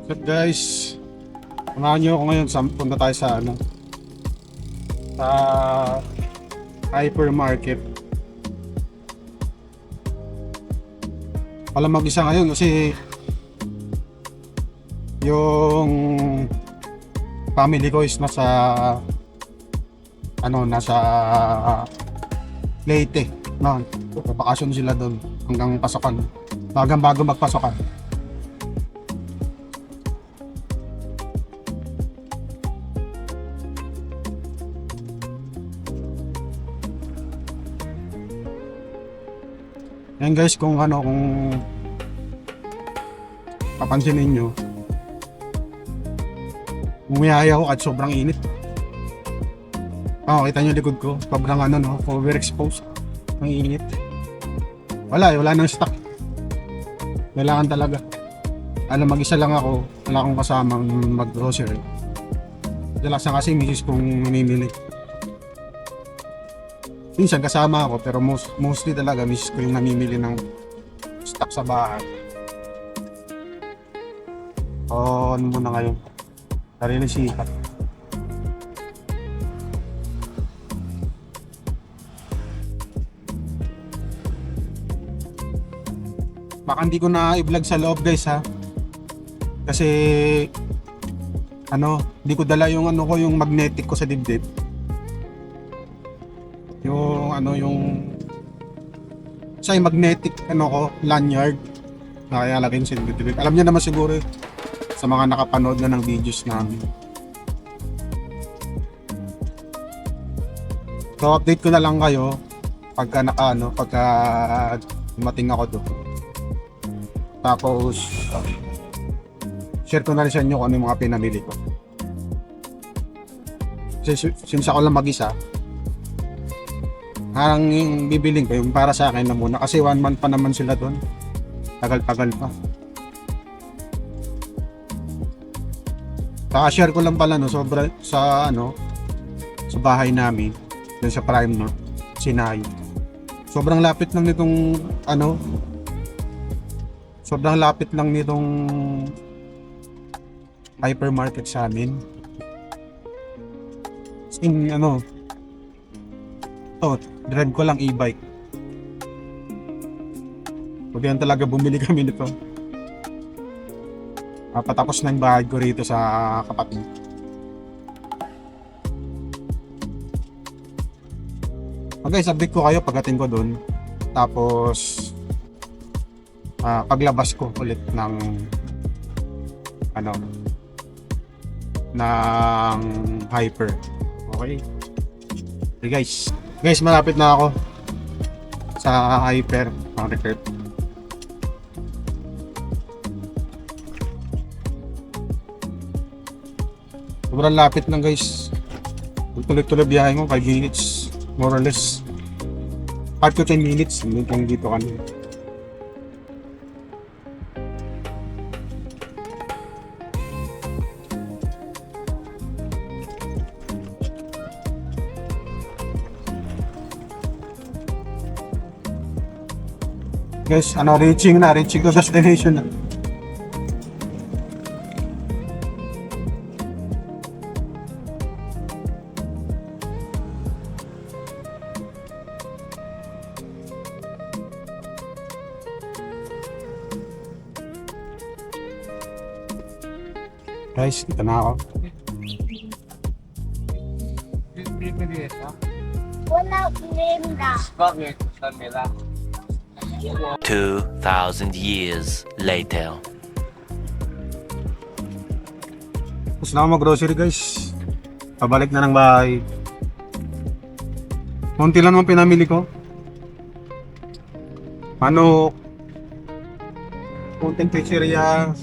So guys, samahan nyo ako ngayon. Punta tayo sa sa hypermarket. Wala mag-isa ngayon kasi yung family ko is nasa Leyte, no? Bakasyon sila doon hanggang pasokan. Hanggang bago magpasokan. Yan guys, kung papansinin nyo, umiyaya ako at sobrang init. Kita nyo likod ko, sobrang overexposed. Ang init. Wala nang stock. Kailangan talaga. Mag-isa lang ako, wala akong kasamang mag-grocery. Dalasan kasi misis kong namimili. Minsan kasama ako pero mostly talaga miss ko yung namimili ng stock sa bahay. Ano muna ngayon? Sarili sikat. Baka hindi ko na i-vlog sa loob guys ha. Kasi hindi ko dala yung yung magnetic ko sa dibdib. Yung magnetic lanyard na kaya laging sa dibdib. Alam niyo naman siguro sa mga nakapanood na ng videos namin. So update ko na lang kayo pagka dumating ako doon. Tapos share ko na rin sa inyo kung ano yung mga pinamili ko. Since ako lang mag-isa, ang bibiling ko yung para sa akin na muna kasi 1 month pa naman sila doon. Tagal-tagal pa. Share ko lang pala sobra sa sa bahay namin dun sa Prime North, Sinayi. Sobrang lapit lang nitong hypermarket sa amin. Drive ko lang e-bike. Pag yan talaga bumili kami nito. Patapos na yung bahay ko rito sa kapatid. Okay, update ko kayo pagdating ko doon. Tapos paglabas ko ulit ng ng hyper. Okay. Okay guys, malapit na ako sa hyper market. Sobrang lapit lang guys. Tuloy-tuloy biyahe mo 5 minutes more or less. 5 to 10 minutes hanggang dito kanina. Guys, reaching to destination na. Guys, dito na ako. Wala linda. Bakit? Saan nila? 2,000 years later. Tapos na ako mag-grocery guys. Pabalik na ng bahay. Konti lang naman pinamili ko. Manok. Konting pizzeria.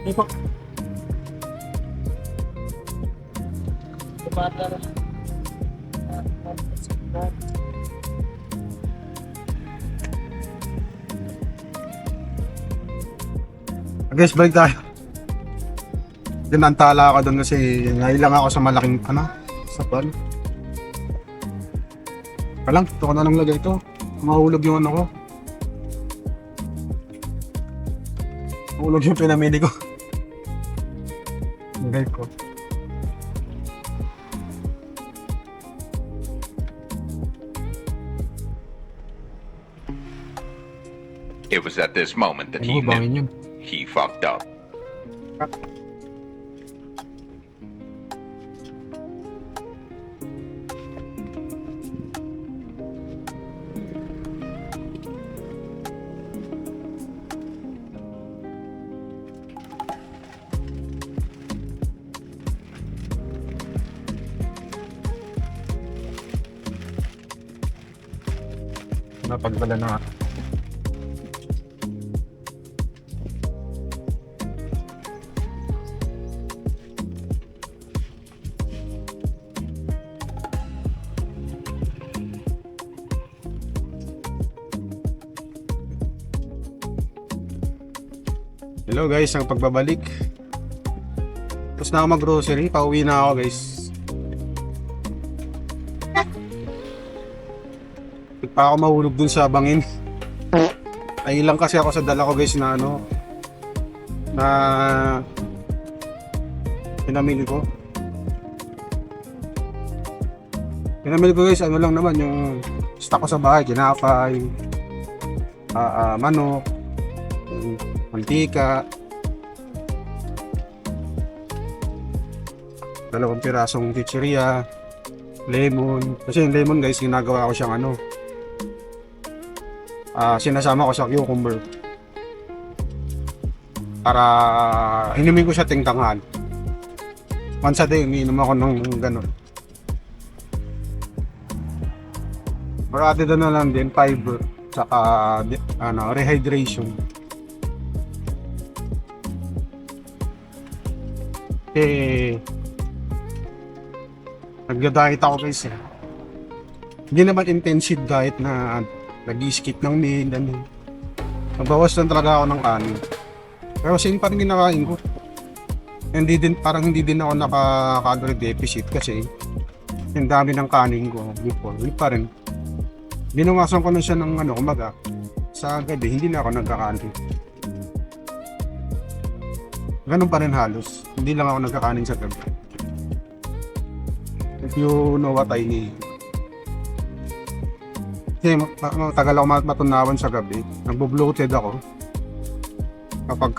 Ito. Guys, balik tayo. Dinantala ako doon kasi nailang ako sa malaking sa ban. Palang, ito ko na lang lagay ito. Mahulog yung ano ko. Mahulog yung pinamili ko. Hindi ko. It was at this moment that he Ano ba knew yun? he fucked up. Napagbala na. Hello guys, ang pagbabalik. Tapos na ako mag-grocery, pauwi na ako guys. Pa ako mahulog dun sa bangin. Ay lang kasi ako sa dala ko guys na ano na pinamili ko. Pinamili ko guys, ano lang naman yung stock ko sa bahay, tinapay, manok, mantika, 2 pirasong chichirya, lemon. Kasi yung lemon guys, ginagawa ko siyang ano, sinasama ko sa cucumber para inumin ko siya tingtanghal. Once a day, umiinom ako ng gano'n. Marati doon na lang din, fiber, saka rehydration. Nagda-diet ako guys eh. Hindi naman intensive diet na nag-skip ng meal, ano. Nagbawas lang talaga ako ng kanin. Pero same pa rin kinakain ko. Parang hindi din ako naka-calorie deficit kasi yung dami ng kanin ko before. Hindi pa rin. Binawasan ko na siya ng ano, kumaga. Sa gabi, hindi na ako nagkakanin. Ganun pa rin halos. Hindi lang ako nagkakanin sa gabi. If you know what I mean. Kasi matagal ako matunawan sa gabi. Nagbo-bloated ako kapag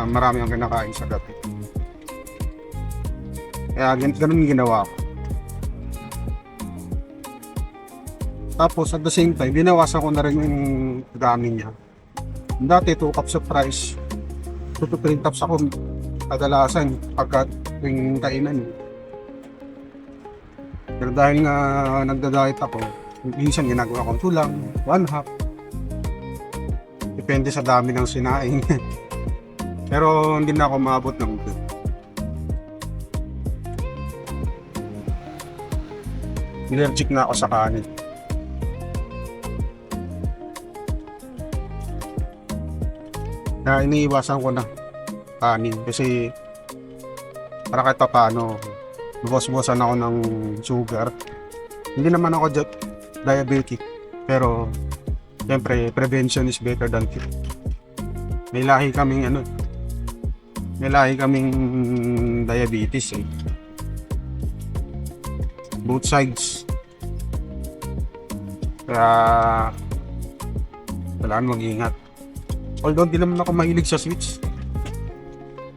marami ang kinakain sa gabi. Kaya ganun yung ginawa ko. Tapos at the same time, binawasan ko na rin yung dami niya. Dati 2 cups of rice, 2 to 3 cups ako kadalasan pagka yung kainan. Pero dahil nga nagda-diet ako, minsan ginagawa kong tulang, 1/2. Depende sa dami ng sinaing. Pero hindi na ako maabot ng good. Allergic na ako sa kanin. Kaya iniiwasan ko na kanin kasi para kahit pa paano buwas-buwasan ako ng sugar. Hindi naman ako diabetic, pero siyempre prevention is better than cure. May lahi kaming diabetes eh. Both sides. Kaya kailangan mag-ingat. Although di naman ako mahilig sa sweets.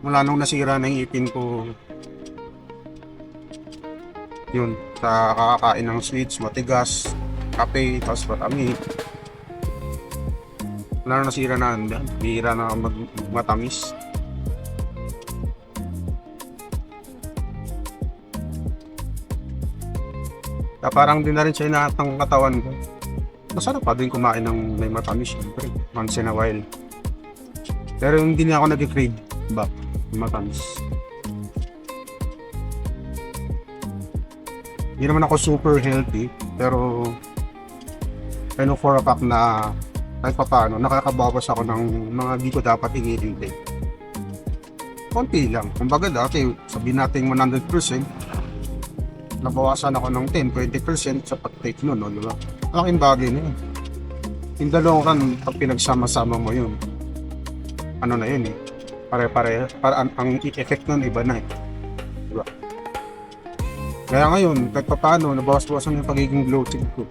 Mula nung nasira na yung ipin ko, yun, sa kakakain ng sweets, matigas, kape, tapos matami. Wala na nasira na, bihira na matamis. Kaya parang din na rin siya inahat ng katawan ko. Masarap pa din kumain ng may matamis, syempre, once in a while. Pero hindi na ako nag-crave ba matamis. Hindi naman ako super healthy, pero I know for a fact na kahit pa paano, nakakabawas ako ng mga di ko dapat i-intake. Konti lang. Kumbaga dati, sabihin natin 100%, nabawasan ako ng 10-20% sa pag-take nun, no, di ba? Malaking bagay na yun. in the long run, pag pinagsama-sama mo yun, ano na yun eh, pare-pare, para ang effect nun iba na eh. Diba? Kaya ngayon, kahit pa paano, nabawas-bawasan yung pagiging bloated ko.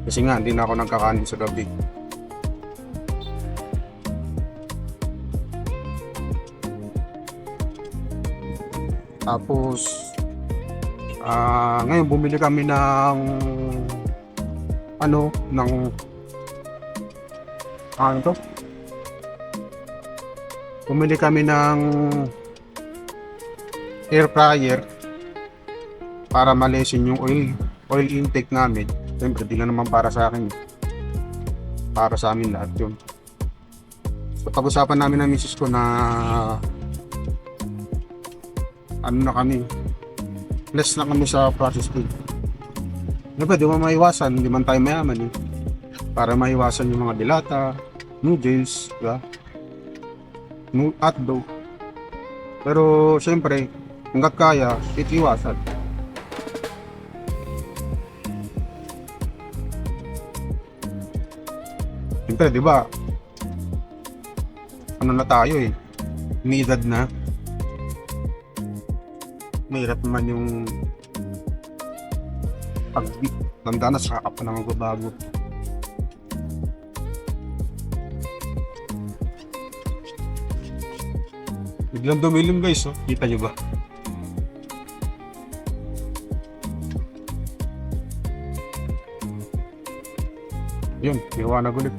Kasi nga, hindi na ako nagkakanin sa gabi. Tapos, ngayon bumili kami ng ano to? Bumili kami ng air fryer para malesin yung oil intake namin. Siyempre, di lang naman para sa akin. Para sa amin lahat yun. So, pag-usapan namin ng misis ko na ano na kami, less na kami sa processed food. Siyempre, di mo maiwasan, hindi man tayo mayaman eh. Para maiwasan yung mga dilata, noodles, diba? Hotdog. Pero siyempre, hanggat kaya, itiwasan. Siyempre, di ba? Ano na tayo eh? May edad na. Mahirap naman yung pag tanda na saka pa nang magbabago. Biglang dumilim guys, oh. Kita nyo ba? Yun, liwanag ulit.